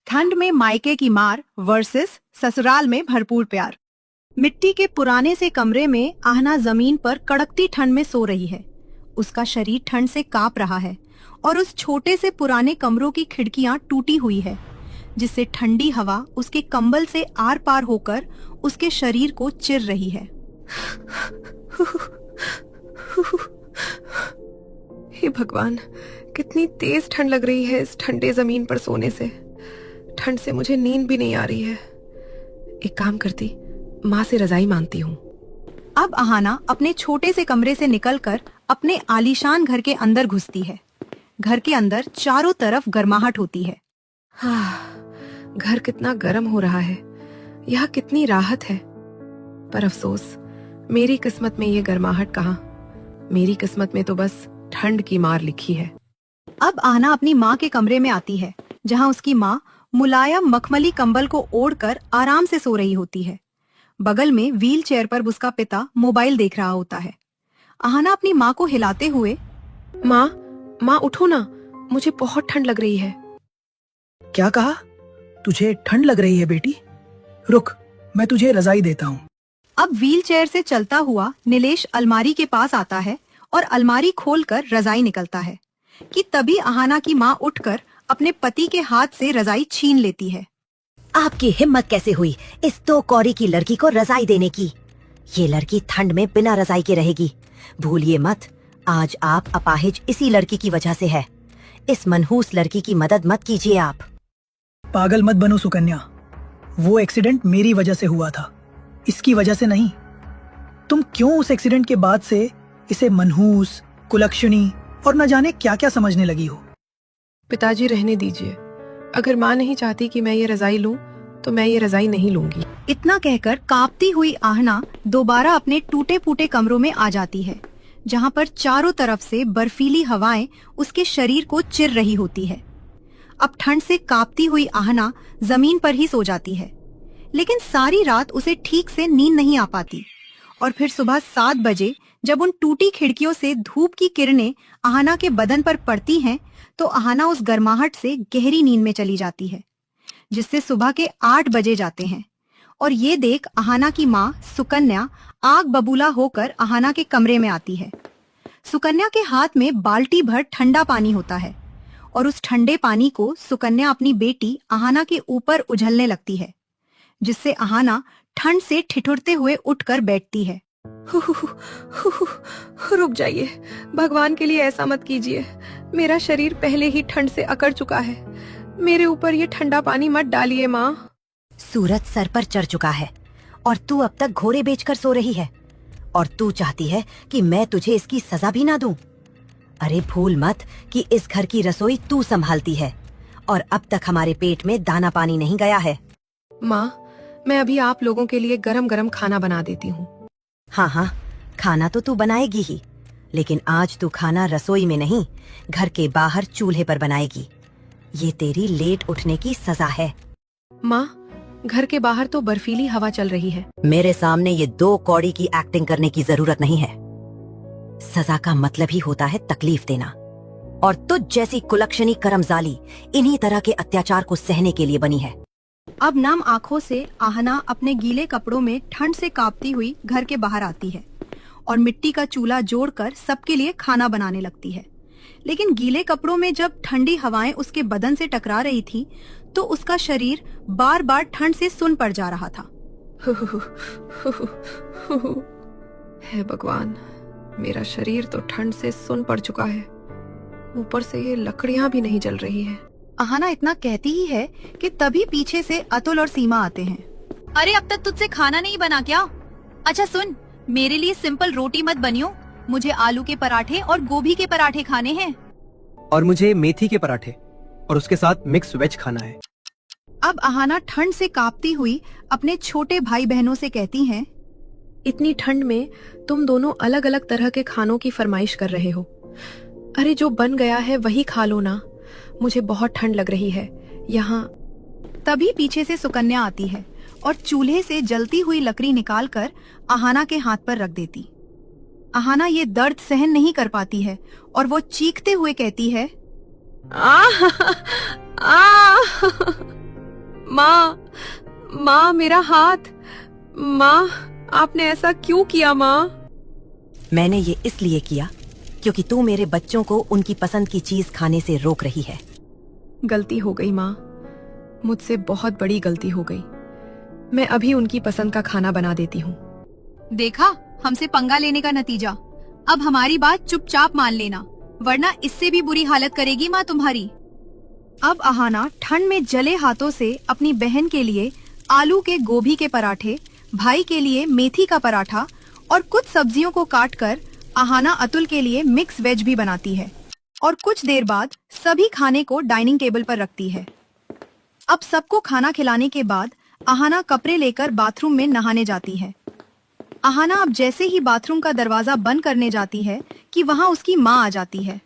ठंड में मायके की मार वर्सेस ससुराल में भरपूर प्यार। मिट्टी के पुराने से कमरे में आहना जमीन पर कड़कती ठंड में सो रही है। उसका शरीर ठंड से कांप रहा है और उस छोटे से पुराने कमरों की खिड़कियां टूटी हुई है, जिससे ठंडी हवा उसके कंबल से आर पार होकर उसके शरीर को चिर रही है। हे भगवान, कितनी तेज ठंड लग रही है इस ठंडे जमीन पर सोने से। ठंड से मुझे नींद भी नहीं आ रही है। एक काम करती, माँ से रजाई मांगती हूँ। अब आहाना अपने छोटे से कमरे से निकलकर अपने आलीशान घर के अंदर घुसती है। घर के अंदर चारों तरफ गर्माहट होती है। घर कितना गर्म हो रहा है, यहाँ कितनी राहत है। पर अफसोस, मेरी किस्मत में ये गर्माहट कहाँ। मेरी किस्मत में तो बस ठंड की मार लिखी है। अब आहना अपनी माँ के कमरे में आती है, जहाँ उसकी माँ मुलायम मखमली कंबल को ओढ़कर आराम से सो रही होती है। बगल में व्हील चेयर पर उसका पिता मोबाइल देख रहा होता है। आहना अपनी माँ को हिलाते हुए, माँ उठो ना, मुझे बहुत ठंड लग रही है। क्या कहा? तुझे ठंड लग रही है बेटी? रुक, मैं तुझे रजाई देता हूँ। अब व्हील चेयर से चलता हुआ नीलेश अलमारी के पास आता है और अलमारी खोलकर रजाई निकलता है कि तभी आहना की माँ उठकर अपने पति के हाथ से रजाई छीन लेती है। आपकी हिम्मत कैसे हुई इस 2 कौड़ी की लड़की को रजाई देने की? ये लड़की ठंड में बिना रजाई के रहेगी। भूलिए मत, आज आप अपाहिज इसी लड़की की वजह से है। इस मनहूस लड़की की मदद मत कीजिए आप। पागल मत बनो सुकन्या, वो एक्सीडेंट मेरी वजह से हुआ था, इसकी वजह से नहीं। तुम क्यों उस एक्सीडेंट के बाद से इसे मनहूस, कुलक्षणी और न जाने क्या क्या समझने लगी हो? पिताजी, रहने दीजिए। अगर माँ नहीं चाहती कि मैं ये रजाई लूं, तो मैं ये रजाई नहीं लूंगी। इतना कहकर कांपती हुई आहना दोबारा अपने टूटे फूटे कमरों में आ जाती है, जहाँ पर चारों तरफ से बर्फीली हवाएं उसके शरीर को चिर रही होती है। अब ठंड से कांपती हुई आहना जमीन पर ही सो जाती है, लेकिन सारी रात उसे ठीक से नींद नहीं आ पाती। और फिर सुबह 7 बजे जब उन टूटी खिड़कियों से धूप की किरणें आहना के बदन पर पड़ती हैं, तो आहना उस गर्माहट से गहरी नींद में चली जाती है, जिससे सुबह के 8 बजे जाते हैं। और ये देख आहना की माँ सुकन्या आग बबूला होकर आहना के कमरे में आती है। सुकन्या के हाथ में बाल्टी भर ठंडा पानी होता है और उस ठंडे पानी को सुकन्या अपनी बेटी आहना के ऊपर उझलने लगती है, जिससे आहना ठंड से ठिठुरते हुए उठकर बैठती है। रुक जाइए, भगवान के लिए ऐसा मत कीजिए। मेरा शरीर पहले ही ठंड से अकड़ चुका है। मेरे ऊपर ये ठंडा पानी मत डालिए माँ। सूरज सर पर चढ़ चुका है और तू अब तक घोड़े बेचकर सो रही है, और तू चाहती है कि मैं तुझे इसकी सजा भी ना दूं। अरे भूल मत कि इस घर की रसोई तू संभालती है और अब तक हमारे पेट में दाना पानी नहीं गया है। माँ, मैं अभी आप लोगों के लिए गरम गरम खाना बना देती हूँ। हाँ, खाना तो तू बनाएगी ही, लेकिन आज तू खाना रसोई में नहीं, घर के बाहर चूल्हे पर बनाएगी। ये तेरी लेट उठने की सजा है। माँ, घर के बाहर तो बर्फीली हवा चल रही है। मेरे सामने ये 2 कौड़ी की एक्टिंग करने की जरूरत नहीं है। सजा का मतलब ही होता है तकलीफ देना, और तुझ जैसी कुलक्षणी करमजाली इन्हीं तरह के अत्याचार को सहने के लिए बनी है। अब नम आंखों से आहना अपने गीले कपड़ों में ठंड से कांपती हुई घर के बाहर आती है और मिट्टी का चूल्हा जोड़कर सबके लिए खाना बनाने लगती है। लेकिन गीले कपड़ों में जब ठंडी हवाएं उसके बदन से टकरा रही थी, तो उसका शरीर बार बार ठंड से सुन पड़ जा रहा था। हे भगवान, मेरा शरीर तो ठंड से सुन पड़ चुका है, ऊपर से ये लकड़ियां भी नहीं जल रही है। आहना इतना कहती ही है कि तभी पीछे से अतुल और सीमा आते हैं। अरे, अब तक तुझसे खाना नहीं बना क्या? अच्छा सुन, मेरे लिए सिंपल रोटी मत बनियो, मुझे आलू के पराठे और गोभी के पराठे खाने हैं। और मुझे मेथी के पराठे और उसके साथ मिक्स वेज खाना है। अब आहना ठंड से कांपती हुई अपने छोटे भाई बहनों से कहती हैं, इतनी ठंड में तुम दोनों अलग अलग तरह के खानों की फरमाइश कर रहे हो। अरे, जो बन गया है वही खा लो ना। मुझे बहुत ठंड लग रही है यहाँ। तभी पीछे से सुकन्या आती है और चूल्हे से जलती हुई लकड़ी निकालकर आहना के हाथ पर रख देती। आहना ये दर्द सहन नहीं कर पाती है और वो चीखते हुए कहती है, माँ, माँ मेरा हाथ। माँ, आपने ऐसा क्यों किया माँ? मैंने ये इसलिए किया क्योंकि तू मेरे बच्चों को उनकी पसंद की चीज खाने से रोक रही है। गलती हो गई माँ, मुझसे बहुत बड़ी गलती हो गई। मैं अभी उनकी पसंद का खाना बना देती हूँ। देखा, हमसे पंगा लेने का नतीजा। अब हमारी बात चुपचाप मान लेना, वरना इससे भी बुरी हालत करेगी माँ तुम्हारी। अब अहाना ठंड में जले हाथों से अपनी बहन के लिए आलू के गोभी के पराठे, भाई के लिए मेथी का पराठा और कुछ सब्जियों को काटकर अहाना अतुल के लिए मिक्स वेज भी बनाती है और कुछ देर बाद सभी खाने को डाइनिंग टेबल पर रखती है। अब सबको खाना खिलाने के बाद अहाना कपड़े लेकर बाथरूम में नहाने जाती है। अहाना अब जैसे ही बाथरूम का दरवाजा बंद करने जाती है कि वहाँ उसकी माँ आ जाती है।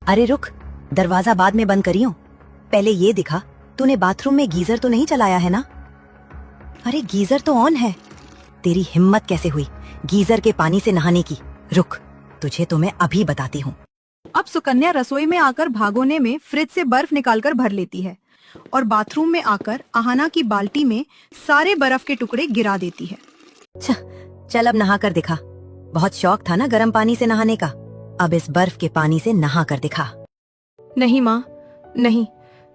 अरे रुक, दरवाजा बाद में बंद करियो, पहले ये दिखा तूने बाथरूम में गीजर तो नहीं चलाया है ना? अरे गीजर तो ऑन है। तेरी हिम्मत कैसे हुई गीजर के पानी से नहाने की? रुक, तुझे तो मैं अभी बताती हूँ। अब सुकन्या रसोई में आकर भागोने में फ्रिज से बर्फ निकालकर भर लेती है और बाथरूम में आकर अहाना की बाल्टी में सारे बर्फ के टुकड़े गिरा देती है। चल अब नहा कर दिखा। बहुत शौक था ना गर्म पानी से नहाने का, अब इस बर्फ के पानी से नहा कर दिखा। नहीं माँ, नहीं,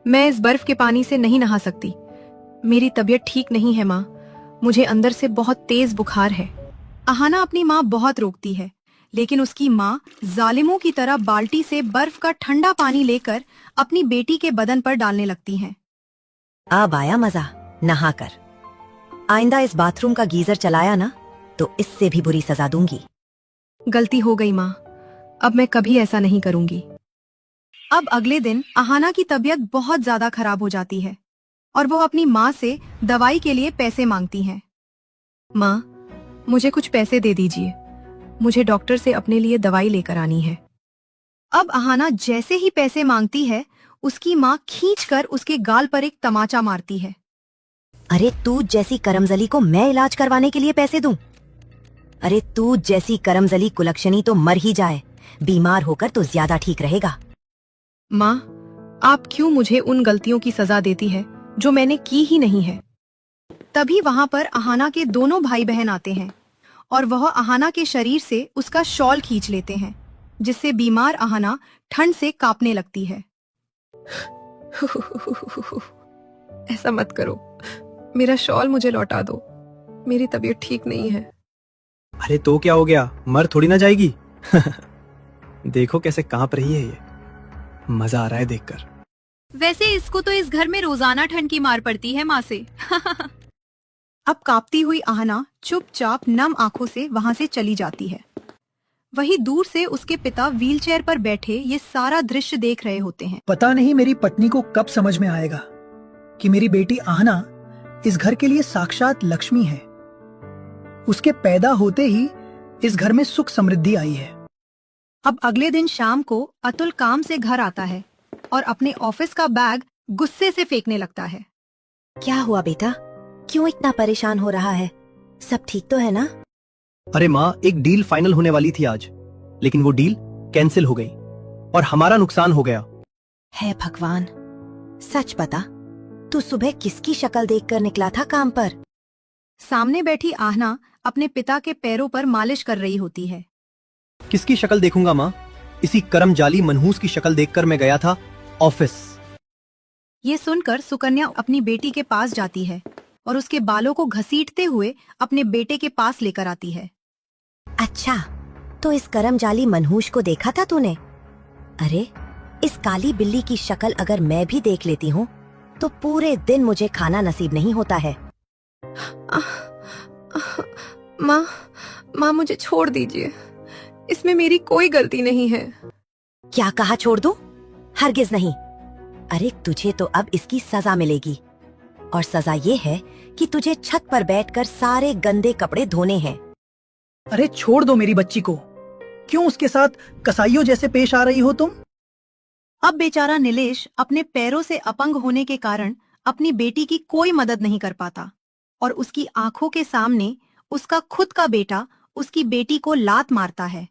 मैं इस बर्फ के पानी से नहीं नहा सकती। मेरी तबीयत ठीक नहीं है माँ, मुझे अंदर से बहुत तेज बुखार है। अहाना अपनी माँ बहुत रोकती है, लेकिन उसकी माँ जालिमों की तरह बाल्टी से बर्फ का ठंडा पानी लेकर अपनी बेटी के बदन पर डालने लगती हैं। अब आया मजा नहाकर। आइंदा इस बाथरूम का गीजर चलाया ना तो इससे भी बुरी सजा दूंगी। गलती हो गई माँ, अब मैं कभी ऐसा नहीं करूंगी। अब अगले दिन अहाना की तबीयत बहुत ज्यादा खराब हो जाती है और वो अपनी माँ से दवाई के लिए पैसे मांगती हैं। माँ, मुझे कुछ पैसे दे दीजिए, मुझे डॉक्टर से अपने लिए दवाई लेकर आनी है। अब अहाना जैसे ही पैसे मांगती है, उसकी माँ खींचकर उसके गाल पर एक तमाचा मारती है। अरे तू जैसी करमजली को मैं इलाज करवाने के लिए पैसे दूं? अरे तू जैसी करमजली कुलक्षणी तो मर ही जाए, बीमार होकर तो ज्यादा ठीक रहेगा। माँ, आप क्यों मुझे उन गलतियों की सजा देती है जो मैंने की ही नहीं है? तभी वहाँ पर अहाना के दोनों भाई बहन आते हैं और वह अहाना के शरीर से उसका शॉल खींच लेते हैं, जिससे बीमार अहाना ठंड से कांपने लगती है। ऐसा मत करो, मेरा शॉल मुझे लौटा दो, मेरी तबीयत ठीक नहीं है। अरे तो क्या हो गया, मर थोड़ी ना जाएगी। देखो कैसे कांप रही है ये, मजा आ रहा है देखकर। वैसे इसको तो इस घर में रोजाना ठंड की मार पड़ती है माँ से। अब कांपती हुई अहाना चुपचाप नम आंखों से वहां से चली जाती है। वहीं दूर से उसके पिता व्हीलचेयर पर बैठे ये सारा दृश्य देख रहे होते हैं। पता नहीं मेरी पत्नी को कब समझ में आएगा कि मेरी बेटी आहना इस घर के लिए साक्षात लक्ष्मी है। उसके पैदा होते ही इस घर में सुख समृद्धि आई है। अब अगले दिन शाम को अतुल काम से घर आता है और अपने ऑफिस का बैग गुस्से से फेंकने लगता है। क्या हुआ बेटा, क्यों इतना परेशान हो रहा है? सब ठीक तो है ना? अरे माँ, एक डील फाइनल होने वाली थी आज, लेकिन वो डील कैंसिल हो गई और हमारा नुकसान हो गया। हे भगवान, सच बता, तू सुबह किसकी शक्ल देखकर निकला था काम पर? सामने बैठी आहना अपने पिता के पैरों पर मालिश कर रही होती है। किसकी शक्ल देखूंगा माँ, इसी करमजाली मनहूस की शक्ल देखकर मैं गया था ऑफिस। ये सुनकर सुकन्या अपनी बेटी के पास जाती है और उसके बालों को घसीटते हुए अपने बेटे के पास लेकर आती है। अच्छा, तो इस करमजाली मनहूस को देखा था तूने? अरे, इस काली बिल्ली की शक्ल अगर मैं भी देख लेती हूँ तो पूरे दिन मुझे खाना नसीब नहीं होता है। माँ, माँ मुझे छोड़ दीजिए, इसमें मेरी कोई गलती नहीं है। क्या कहा छोड़ दूं? हरगिज नहीं। अरे तुझे तो अब इसकी सजा मिलेगी, और सजा ये है कि तुझे छत पर बैठकर सारे गंदे कपड़े धोने हैं। अरे छोड़ दो मेरी बच्ची को, क्यों उसके साथ कसाईयों जैसे पेश आ रही हो तुम? अब बेचारा नीलेश अपने पैरों से अपंग होने के कारण अपनी बेटी की कोई मदद नहीं कर पाता और उसकी आंखों के सामने उसका खुद का बेटा उसकी बेटी को लात मारता है।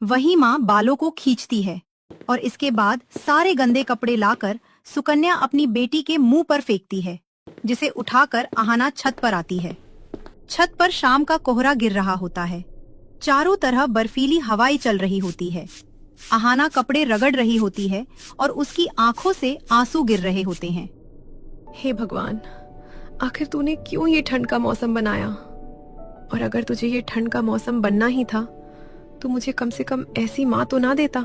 वही माँ बालों को खींचती है और इसके बाद सारे गंदे कपड़े लाकर सुकन्या अपनी बेटी के मुंह पर फेंकती है। जिसे उठाकर आहाना छत पर आती है। छत पर शाम का कोहरा गिर रहा होता है। चारों तरह बर्फीली हवाएं चल रही होती है। आहाना कपड़े रगड़ रही होती है और उसकी आंखों से आंसू गिर रहे होते हैं। हे भगवान, आखिर तूने क्यों ये ठंड का मौसम बनाया? और अगर तुझे ये ठंड का मौसम बनना ही था तो मुझे कम से कम ऐसी माँ तो ना देता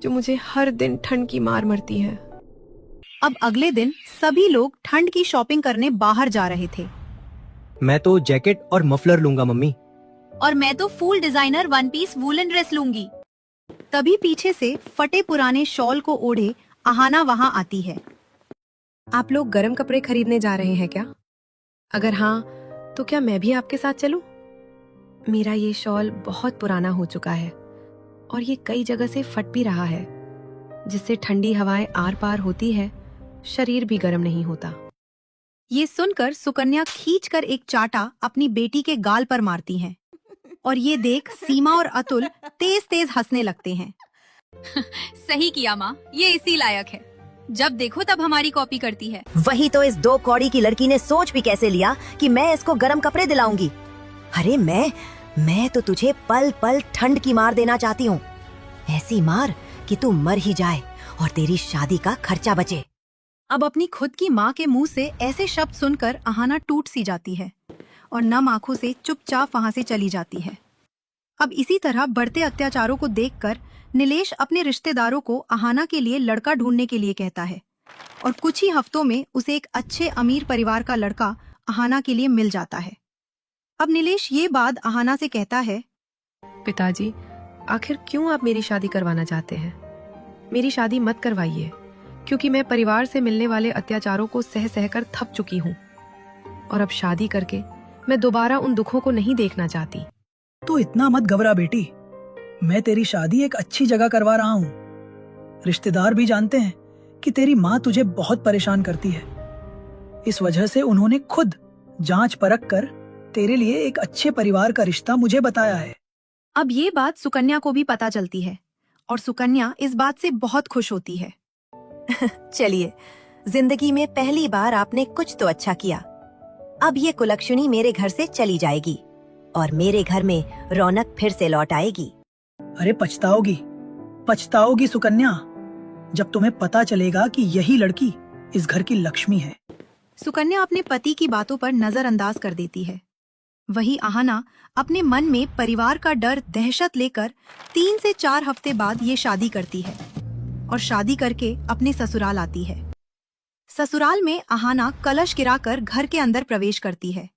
जो मुझे हर दिन ठंड की मार मरती है। अब अगले दिन सभी लोग ठंड की शॉपिंग करने बाहर जा रहे थे। मैं तो जैकेट और मफलर लूंगा मम्मी। और मैं तो full designer one piece woollen dress लूंगी। तभी पीछे से फटे पुराने शॉल को ओढ़े आहाना वहां आती है। आप लोग गर्म कपड़े खरीदने जा रहे हैं क्या? अगर हाँ, तो क्या मैं भी आपके साथ चलूं? मेरा ये शॉल बहुत पुराना हो चुका है और ये कई जगह से फट भी रहा है, जिससे ठंडी हवाएं आर पार होती है, शरीर भी गर्म नहीं होता। ये सुनकर सुकन्या खींचकर एक चाटा अपनी बेटी के गाल पर मारती हैं और ये देख सीमा और अतुल तेज तेज हंसने लगते हैं। सही किया माँ, ये इसी लायक है। जब देखो तब हमारी कॉपी करती है। वही तो इस 2 कौड़ी की लड़की ने सोच भी कैसे लिया कि मैं इसको गर्म कपड़े दिलाऊंगी। अरे मैं तो तुझे पल पल ठंड की मार देना चाहती हूँ, ऐसी मार कि तू मर ही जाए और तेरी शादी का खर्चा बचे। अब अपनी खुद की माँ के मुंह से ऐसे शब्द सुनकर आहाना टूट सी जाती है और नम आंखों से चुपचाप वहां से चली जाती है। अब इसी तरह बढ़ते अत्याचारों को देखकर नीलेश अपने रिश्तेदारों को आहाना के लिए लड़का ढूंढने के लिए कहता है और कुछ ही हफ्तों में उसे एक अच्छे अमीर परिवार का लड़का आहाना के लिए मिल जाता है। अब नीलेश ये बात आहाना से कहता है, पिताजी, आखिर क्यों आप मेरी शादी करवाना चाहते हैं? मेरी शादी मत करवाइए, क्योंकि मैं परिवार से मिलने वाले अत्याचारों को सह सहकर थक चुकी हूँ और अब शादी करके मैं दोबारा उन दुखों को नहीं देखना चाहती। तो इतना मत घबरा बेटी, मैं तेरी शादी एक अच्छी जगह करवा रहा हूँ। रिश्तेदार भी जानते हैं कि तेरी माँ तुझे बहुत परेशान करती है, इस वजह से उन्होंने खुद जांच परख कर तेरे लिए एक अच्छे परिवार का रिश्ता मुझे बताया है। अब ये बात सुकन्या को भी पता चलती है और सुकन्या इस बात से बहुत खुश होती है। चलिए, जिंदगी में पहली बार आपने कुछ तो अच्छा किया। अब ये कुलक्षणी मेरे घर से चली जाएगी और मेरे घर में रौनक फिर से लौट आएगी। अरे पछताओगी सुकन्या, जब तुम्हें पता चलेगा कि यही लड़की इस घर की लक्ष्मी है। सुकन्या अपने पति की बातों पर नजरअंदाज कर देती है। वही आहाना अपने मन में परिवार का डर दहशत लेकर 3 से 4 हफ्ते बाद ये शादी करती है और शादी करके अपने ससुराल आती है। ससुराल में आहाना कलश गिराकर घर के अंदर प्रवेश करती है।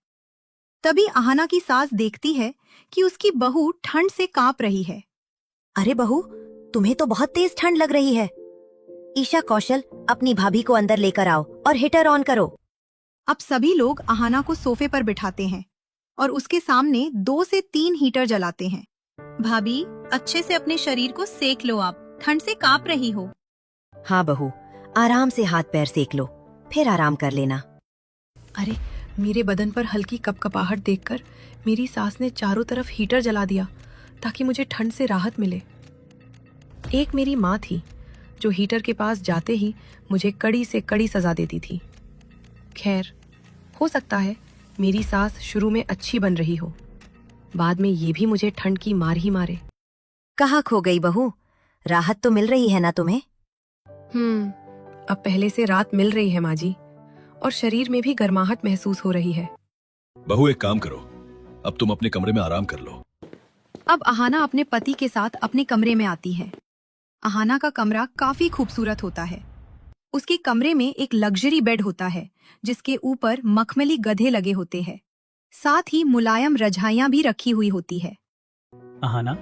तभी आहाना की सास देखती है कि उसकी बहू ठंड से कांप रही है। अरे बहू, तुम्हें तो बहुत तेज ठंड लग रही है। ईशा, कौशल, अपनी भाभी को अंदर लेकर आओ और हीटर ऑन करो। अब सभी लोग आहाना को सोफे पर बिठाते हैं और उसके सामने 2 से 3 हीटर जलाते हैं। भाभी, अच्छे से अपने शरीर को सेक लो, आप ठंड से कांप रही हो। हाँ बहू, आराम से हाथ पैर सेक लो, फिर आराम कर लेना। अरे, मेरे बदन पर हल्की कपकपाहट देखकर मेरी सास ने चारों तरफ हीटर जला दिया ताकि मुझे ठंड से राहत मिले। एक मेरी माँ थी जो हीटर के पास जाते ही मुझे कड़ी से कड़ी सजा देती थी। खैर, हो सकता है मेरी सास शुरू में अच्छी बन रही हो, बाद में ये भी मुझे ठंड की मार ही मारे। कहाँ खो गई बहू? राहत तो मिल रही है ना तुम्हें? अब पहले से रात मिल रही है माँ जी, और शरीर में भी गर्माहट महसूस हो रही है। बहू, एक काम करो, अब तुम अपने कमरे में आराम कर लो। अब आहाना अपने पति के साथ अपने कमरे में आती है। आहाना का कमरा काफी खूबसूरत होता है। उसके कमरे में एक लग्जरी बेड होता है जिसके ऊपर मखमली गधे लगे होते हैं। साथ ही मुलायम रजाइयां भी रखी हुई होती है। आहाना,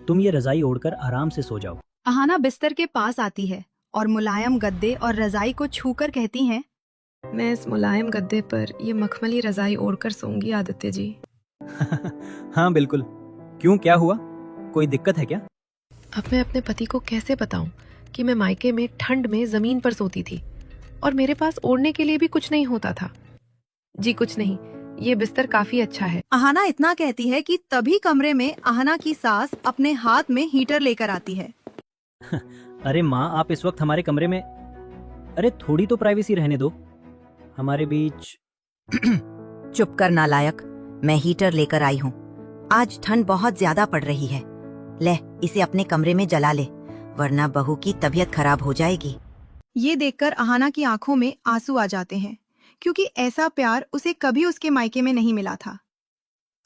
तुम ये रजाई ओढ़कर आराम से सो जाओ। आहाना बिस्तर के पास आती है और मुलायम गद्दे और रजाई को छूकर कहती हैं, मैं इस मुलायम गद्दे पर ये मखमली रजाई ओढ़कर सोऊंगी आदित्य जी। हाँ बिल्कुल, क्यों, क्या हुआ, कोई दिक्कत है क्या? अब मैं अपने पति को कैसे बताऊं कि मैं मायके में ठंड में जमीन पर सोती थी और मेरे पास ओढ़ने के लिए भी कुछ नहीं होता था। जी कुछ नहीं, ये बिस्तर काफी अच्छा है। आहाना इतना कहती है कि तभी कमरे में आहाना की सास अपने हाथ में हीटर लेकर आती है। अरे माँ, आप इस वक्त हमारे कमरे में, अरे थोड़ी तो प्राइवेसी रहने दो। हमारे बीच चुप कर नालायक, मैं हीटर लेकर आई हूँ। आज ठंड बहुत ज्यादा पड़ रही है। ले, इसे अपने कमरे में जला ले, वरना बहू की तबीयत खराब हो जाएगी। ये देखकर अहाना की आंखों में आंसू आ जाते हैं, क्योंकि ऐसा प्यार उसे कभी उसके मायके में नहीं मिला था।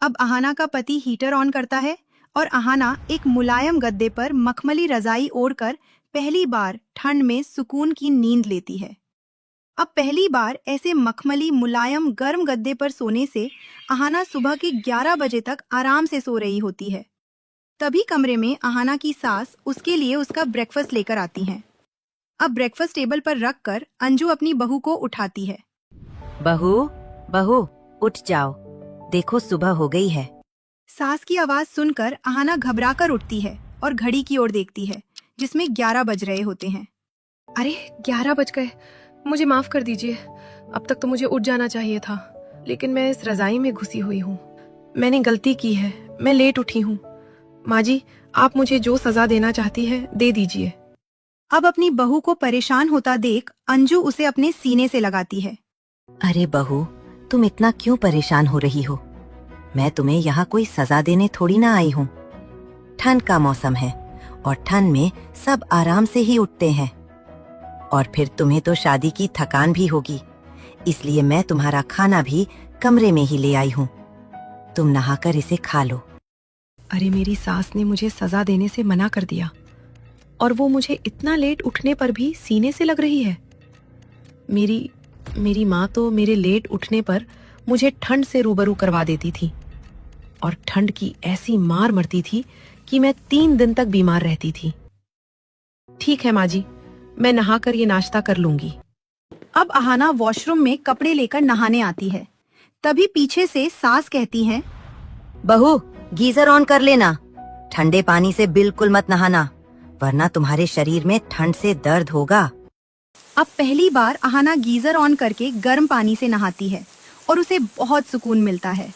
अब अहाना का पति हीटर ऑन करता है और अहाना एक मुलायम गद्दे पर मखमली रजाई ओढ़कर पहली बार ठंड में सुकून की नींद लेती है। अब पहली बार ऐसे मखमली मुलायम गर्म गद्दे पर सोने से अहाना सुबह के 11 बजे तक आराम से सो रही होती है। तभी कमरे में अहाना की सास उसके लिए उसका ब्रेकफास्ट लेकर आती हैं। अब ब्रेकफास्ट टेबल पर रखकर अंजू अपनी बहू को उठाती है। बहू, बहू, उठ जाओ, देखो सुबह हो गई है। सास की आवाज सुनकर अहाना घबराकर उठती है और घड़ी की ओर देखती है, जिसमें 11 बज रहे होते हैं। अरे 11 बज गए, मुझे माफ कर दीजिए। अब तक तो मुझे उठ जाना चाहिए था, लेकिन मैं इस रजाई में घुसी हुई हूँ। मैंने गलती की है, मैं लेट उठी हूँ। माँ जी, आप मुझे जो सजा देना चाहती है दे दीजिए। अब अपनी बहू को परेशान होता देख अंजू उसे अपने सीने से लगाती है। अरे बहू, तुम इतना क्यों परेशान हो रही हो? मैं तुम्हें यहाँ कोई सजा देने थोड़ी ना आई हूँ। ठंड का मौसम है और ठंड में सब आराम से ही उठते हैं। और फिर तुम्हें तो शादी की थकान भी होगी, इसलिए मैं तुम्हारा खाना भी कमरे में ही ले आई हूँ। तुम नहाकर इसे खा लो। अरे मेरी सास ने मुझे सजा देने से मना कर दिया, और वो मुझे इतना लेट उठने पर भी सीने से लग रही है। मेरी माँ तो मेरे लेट उठने पर मुझे ठंड से रूबरू करवा देती थी, और ठंड की ऐसी मार मरती थी कि मैं 3 दिन तक बीमार रहती थी। ठीक है माँ जी, मैं नहाकर ये नाश्ता कर लूंगी। अब अहाना वॉशरूम में कपड़े लेकर नहाने आती है। तभी पीछे से सास कहती है, बहू, गीजर ऑन कर लेना। ठंडे पानी से बिल्कुल मत नहाना, वरना तुम्हारे शरीर में ठंड से दर्द होगा। अब पहली बार अहाना गीजर ऑन करके गर्म पानी से नहाती है और उसे बहुत सुकून मिलता है।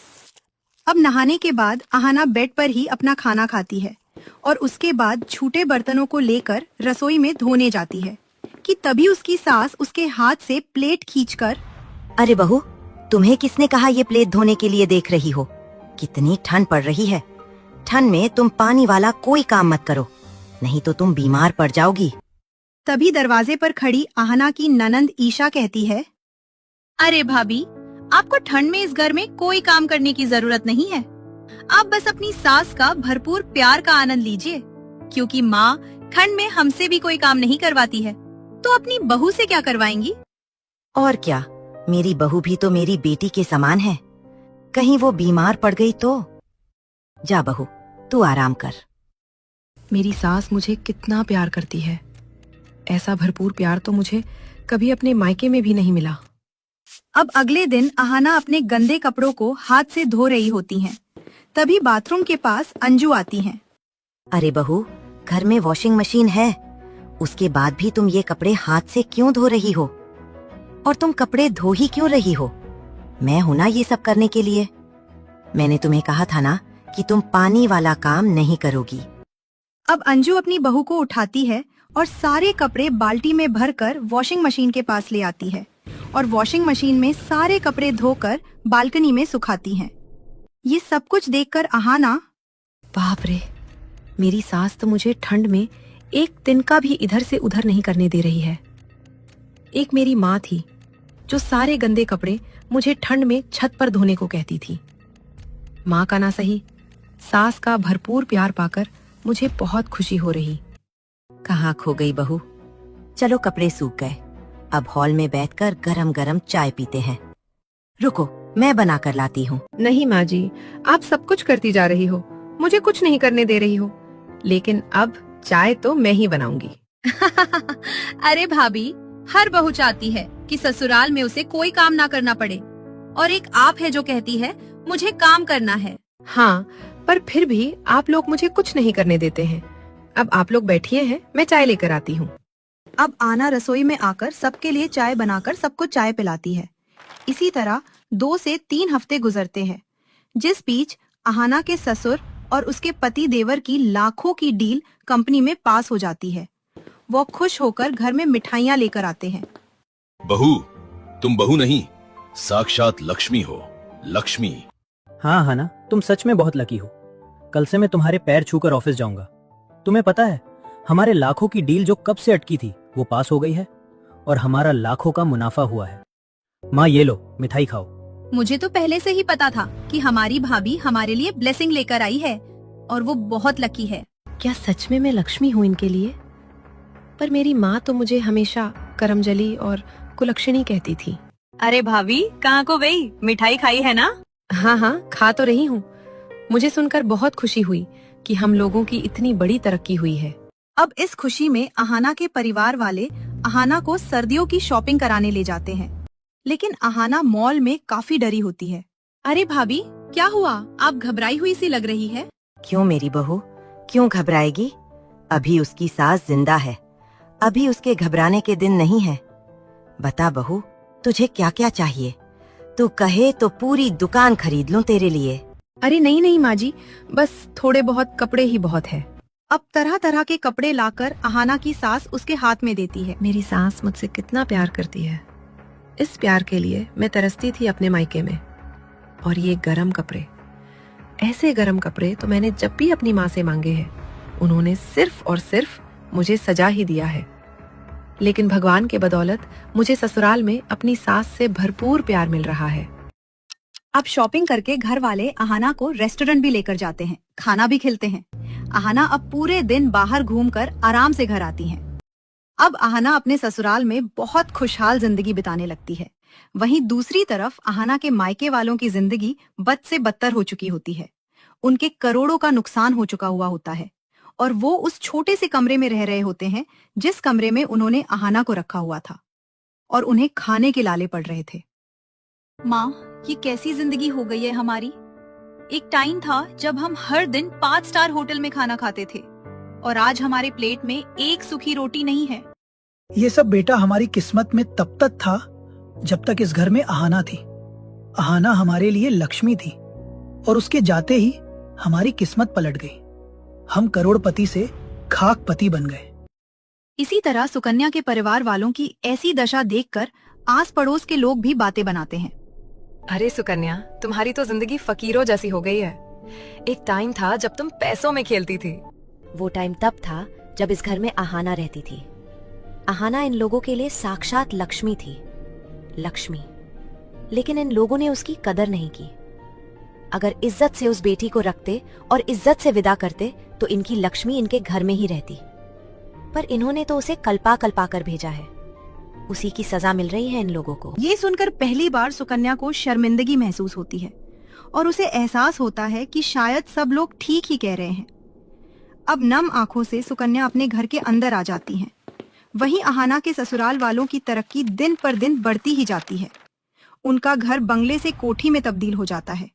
अब नहाने के बाद अहाना बेड पर ही अपना खाना खाती है और उसके बाद छूटे बर्तनों को लेकर रसोई में धोने जाती है कि तभी उसकी सास उसके हाथ से प्लेट खींचकर, अरे बहू, तुम्हें किसने कहा ये प्लेट धोने के लिए देख रही हो? कितनी ठंड पड़ रही है। ठंड में तुम पानी वाला कोई काम मत करो, नहीं तो तुम बीमार पड़ जाओगी। तभी दरवाजे पर खड़ी अहाना की ननंद ईशा कहती है, अरे भाभी, आपको ठंड में इस घर में कोई काम करने की जरूरत नहीं है। आप बस अपनी सास का भरपूर प्यार का आनंद लीजिए, क्योंकि माँ ठंड में हमसे भी कोई काम नहीं करवाती है, तो अपनी बहू से क्या करवाएंगी? और क्या, मेरी बहू भी तो मेरी बेटी के समान है। कहीं वो बीमार पड़ गई तो? जा बहू, तू आराम कर। मेरी सास मुझे कितना प्यार करती है। ऐसा भरपूर प्यार तो मुझे कभी अपने मायके में भी नहीं मिला। अब अगले दिन अहाना अपने गंदे कपड़ों को हाथ से धो रही होती हैं। तभी बाथरूम के पास अंजू आती हैं। अरे बहू, घर में वॉशिंग मशीन है, उसके बाद भी तुम ये कपड़े हाथ से क्यों धो रही हो? और तुम कपड़े धो ही क्यों रही हो? मैं हूं ना ये सब करने के लिए। मैंने तुम्हें कहा था ना कि तुम पानी वाला काम नहीं करोगी। अब अंजू अपनी बहू को उठाती है और सारे कपड़े बाल्टी में भरकर वॉशिंग मशीन के पास ले आती है और वॉशिंग मशीन में सारे कपड़े धोकर बालकनी में सुखाती हैं। ये सब कुछ देखकर अहाना, बाप रे, मेरी सास तो मुझे ठंड में एक दिन का भी इधर से उधर नहीं करने दे रही है। एक मेरी माँ थी जो सारे गंदे कपड़े मुझे ठंड में छत पर धोने को कहती थी। माँ का ना सही, सास का भरपूर प्यार पाकर मुझे बहुत खुशी हो रही। कहाँ खो गई बहू? चलो, कपड़े सूख गए, अब हॉल में बैठकर गरम गरम चाय पीते हैं। रुको, मैं बना कर लाती हूँ। नहीं माँ जी, आप सब कुछ करती जा रही हो, मुझे कुछ नहीं करने दे रही हो। लेकिन अब चाय तो मैं ही बनाऊंगी। अरे भाभी, हर बहू चाहती है कि ससुराल में उसे कोई काम ना करना पड़े, और एक आप है जो कहती है मुझे काम करना है। हाँ, पर फिर भी आप लोग मुझे कुछ नहीं करने देते हैं। अब आप लोग बैठिए हैं, मैं चाय लेकर आती हूँ। अब आना रसोई में आकर सबके लिए चाय बनाकर सबको चाय पिलाती है। इसी तरह 2 से 3 हफ्ते गुजरते हैं, जिस बीच अहाना के ससुर और उसके पति देवर की लाखों की डील कंपनी में पास हो जाती है। वो खुश होकर घर में मिठाइयाँ लेकर आते हैं। बहू, तुम बहू नहीं, साक्षात लक्ष्मी हो। लक्ष्मी। हाँ हाना, तुम सच में बहुत लकी हो। कल से मैं तुम्हारे पैर छूकर ऑफिस जाऊंगा। तुम्हें पता है, हमारे लाखों की डील जो कब से अटकी थी वो पास हो गई है और हमारा लाखों का मुनाफा हुआ है। माँ ये लो, मिठाई खाओ। मुझे तो पहले से ही पता था कि हमारी भाभी हमारे लिए ब्लेसिंग लेकर आई है और वो बहुत लकी है। क्या सच में मैं लक्ष्मी हूँ इनके लिए? पर मेरी माँ तो मुझे हमेशा करमजली और कुलक्षणी कहती थी। अरे भाभी, कहाँ को गई? मिठाई खाई है ना? हाँ हाँ, खा तो रही हूँ। मुझे सुनकर बहुत खुशी हुई कि हम लोगों की इतनी बड़ी तरक्की हुई है। अब इस खुशी में अहाना के परिवार वाले अहाना को सर्दियों की शॉपिंग कराने ले जाते हैं, लेकिन अहाना मॉल में काफी डरी होती है। अरे भाभी, क्या हुआ? आप घबराई हुई सी लग रही है। क्यों मेरी बहू, क्यों घबराएगी? अभी उसकी सास जिंदा है, अभी उसके घबराने के दिन नहीं है। बता बहू, तुझे क्या क्या चाहिए? तू कहे तो पूरी दुकान खरीद लूं तेरे लिए। अरे नहीं नहीं माँ जी, बस थोड़े बहुत कपड़े ही बहुत है। अब तरह तरह के कपड़े लाकर अहाना की सास उसके हाथ में देती है। मेरी सास मुझसे कितना प्यार करती है। इस प्यार के लिए मैं तरसती थी अपने मायके में। और ये गरम कपड़े, ऐसे गरम कपड़े तो मैंने जब भी अपनी माँ से मांगे हैं, उन्होंने सिर्फ और सिर्फ मुझे सजा ही दिया है। लेकिन भगवान के बदौलत मुझे ससुराल में अपनी सास से भरपूर प्यार मिल रहा है। अब शॉपिंग करके घर वाले अहाना को रेस्टोरेंट भी लेकर जाते हैं, खाना भी खिलते हैं। अहाना अब पूरे दिन बाहर घूमकर आराम से घर आती हैं। अब अहाना अपने ससुराल में बहुत खुशहाल जिंदगी बिताने लगती है। वहीं दूसरी तरफ अहाना के मायके वालों की जिंदगी बद से बदतर हो चुकी होती है। उनके करोड़ों का नुकसान हो चुका हुआ होता है और वो उस छोटे से कमरे में रह रहे होते हैं जिस कमरे में उन्होंने अहाना को रखा हुआ था, और उन्हें खाने के लाले पड़ रहे थे। माँ, ये कैसी जिंदगी हो गई है हमारी। एक टाइम था जब हम हर दिन 5 स्टार होटल में खाना खाते थे और आज हमारे प्लेट में एक सूखी रोटी नहीं है। ये सब बेटा हमारी किस्मत में तब तक था जब तक इस घर में अहाना थी। अहाना हमारे लिए लक्ष्मी थी और उसके जाते ही हमारी किस्मत पलट गई। हम करोड़पति से खाकपति बन गए। इसी तरह सुकन्या के परिवार वालों की ऐसी दशा देखकर आस पड़ोस के लोग भी बातें बनाते हैं। अरे सुकन्या, तुम्हारी तो जिंदगी फकीरों जैसी हो गई है। एक टाइम था जब तुम पैसों में खेलती थी। वो टाइम तब था जब इस घर में अहाना रहती थी। अहाना इन लोगों के लिए साक्षात लक्ष्मी थी। लक्ष्मी। लेकिन इन लोगों ने उसकी कदर नहीं की। अगर इज्जत से उस बेटी को रखते और इज्जत से विदा करते तो इनकी लक्ष्मी इनके घर में ही रहती। पर इन्होंने तो उसे कल्पा कल्पा कर भेजा है। उसी की सजा मिल रही है इन लोगों को। ये सुनकर पहली बार सुकन्या को शर्मिंदगी महसूस होती है और उसे एहसास होता है कि शायद सब लोग ठीक ही कह रहे हैं। अब नम आंखों से सुकन्या अपने घर के अंदर आ जाती हैं। वहीं अहाना के ससुराल वालों की तरक्की दिन पर दिन बढ़ती ही जाती है। उनका घर बंगले से कोठी में तब्दील हो जाता है।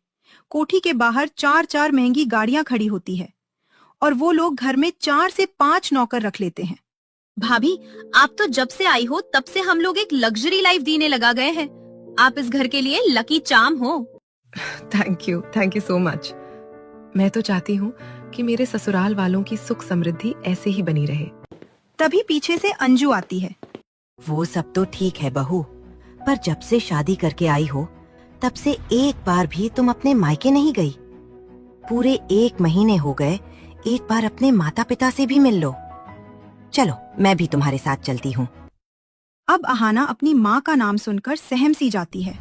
कोठी के बाहर 4-4 महंगी गाड़ियां खड़ी होती है और वो लोग घर में 4 से 5 नौकर रख लेते हैं। भाभी, आप तो जब से आई हो तब से हम लोग एक लग्जरी लाइफ जीने लगा गए हैं। आप इस घर के लिए लकी चार्म हो। Thank you so much. मैं तो चाहती हूँ कि मेरे ससुराल वालों की सुख समृद्धि ऐसे ही बनी रहे। तभी पीछे से अंजू आती है। वो सब तो ठीक है बहू, पर जब से शादी करके आई हो तब से एक बार भी तुम अपने मायके नहीं गई। पूरे 1 महीने हो गए, एक बार अपने माता पिता से भी मिल लो। चलो, मैं भी तुम्हारे साथ चलती हूँ। अब अहाना अपनी माँ का नाम सुनकर सहम सी जाती है।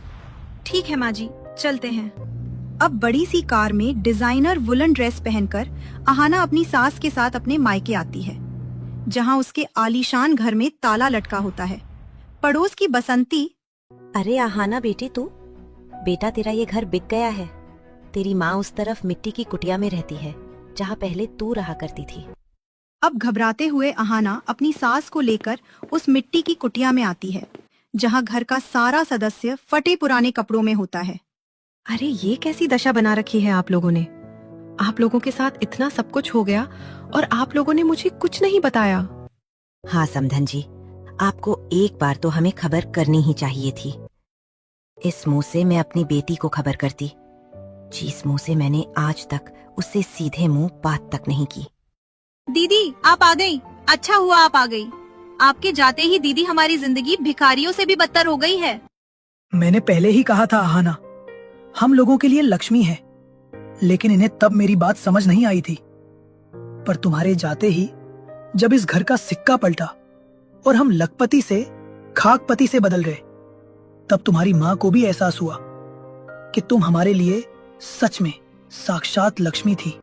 ठीक है माँ जी, चलते हैं। अब बड़ी सी कार में डिजाइनर वुलन ड्रेस पहनकर अहाना अपनी सास के साथ अपने मायके आती है, जहाँ उसके आलीशान घर में ताला लटका होता है। पड़ोस की बसंती, अरे अहाना बेटी, तू बेटा, तेरा ये घर बिक गया है। तेरी माँ उस तरफ मिट्टी की कुटिया में रहती है जहाँ पहले तू रहा करती थी। अब घबराते हुए अहाना अपनी सास को लेकर उस मिट्टी की कुटिया में आती है, जहाँ घर का सारा सदस्य फटे पुराने कपड़ों में होता है। अरे ये कैसी दशा बना रखी है आप लोगों ने। आप लोगों के साथ इतना सब कुछ हो गया और आप लोगों ने मुझे कुछ नहीं बताया। हाँ समधन जी, आपको एक बार तो हमें खबर करनी ही चाहिए थी। इस मुंह से मैं अपनी बेटी को खबर करती, जिस मुंह से मैंने आज तक उससे सीधे मुंह बात तक नहीं की। दीदी, आप आ गई। अच्छा हुआ आप आ गई। आपके जाते ही दीदी हमारी जिंदगी भिखारियों से भी बदतर हो गई है। मैंने पहले ही कहा था आहाना, हम लोगों के लिए लक्ष्मी है, लेकिन इन्हें तब मेरी बात समझ नहीं आई थी। पर तुम्हारे जाते ही जब इस घर का सिक्का पलटा और हम लखपति से खाकपति से बदल गए, तब तुम्हारी माँ को भी एहसास हुआ कि तुम हमारे लिए सच में साक्षात लक्ष्मी थी।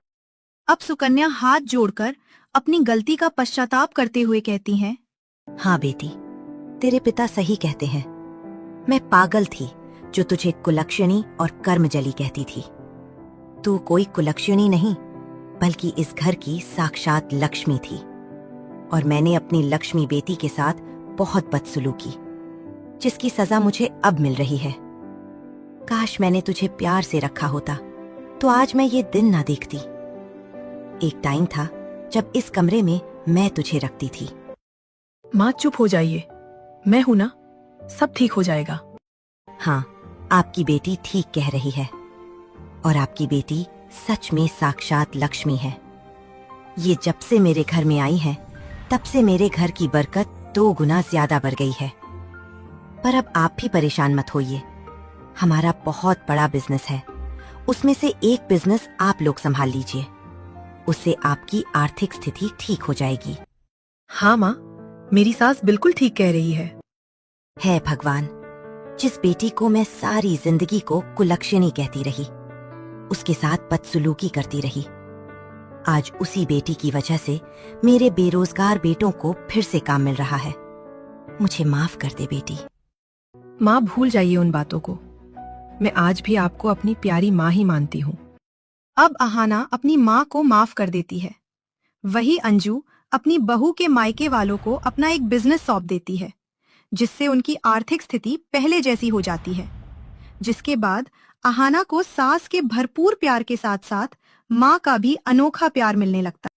अब सुकन्या हाथ जोड़कर अपनी गलती का पश्चाताप करते हुए कहती हैं, हाँ बेटी, तेरे पिता सही कहते हैं। मैं पागल थी जो तुझे कुलक्षणी और कर्मजली कहती थी। तू कोई कुलक्षणी नहीं, बल्कि इस घर की साक्षात लक्ष्मी थी। और मैंने अपनी लक्ष्मी बेटी के साथ बहुत बदसलूकी, जिसकी सजा मुझे अब मिल रही है। काश मैंने तुझे प्यार से रखा होता तो आज मैं ये दिन ना देखती। एक टाइम था जब इस कमरे में मैं तुझे रखती थी। माँ चुप हो जाइए, मैं हूं ना, सब ठीक हो जाएगा। हाँ, आपकी बेटी ठीक कह रही है, और आपकी बेटी सच में साक्षात लक्ष्मी है। ये जब से मेरे घर में आई है, तब से मेरे घर की बरकत 2 गुना ज्यादा बढ़ गई है। पर अब आप भी परेशान मत होइए, हमारा बहुत बड़ा बिजनेस है, उसमें से एक बिजनेस आप लोग संभाल लीजिए। उससे आपकी आर्थिक स्थिति ठीक हो जाएगी। हाँ माँ, मेरी सास बिल्कुल ठीक कह रही है। है भगवान, जिस बेटी को मैं सारी जिंदगी को कुलक्षणी कहती रही, उसके साथ बदसलूकी करती रही, आज उसी बेटी की वजह से मेरे बेरोजगार बेटों को फिर से काम मिल रहा है। मुझे माफ कर दे बेटी। माँ भूल जाइए उन बातों को, मैं आज भी आपको अपनी प्यारी माँ ही मानती हूँ। अब आहाना अपनी माँ को माफ कर देती है। वही अंजू अपनी बहू के मायके वालों को अपना एक बिजनेस सौंप देती है, जिससे उनकी आर्थिक स्थिति पहले जैसी हो जाती है। जिसके बाद आहाना को सास के भरपूर प्यार के साथ साथ माँ का भी अनोखा प्यार मिलने लगता है।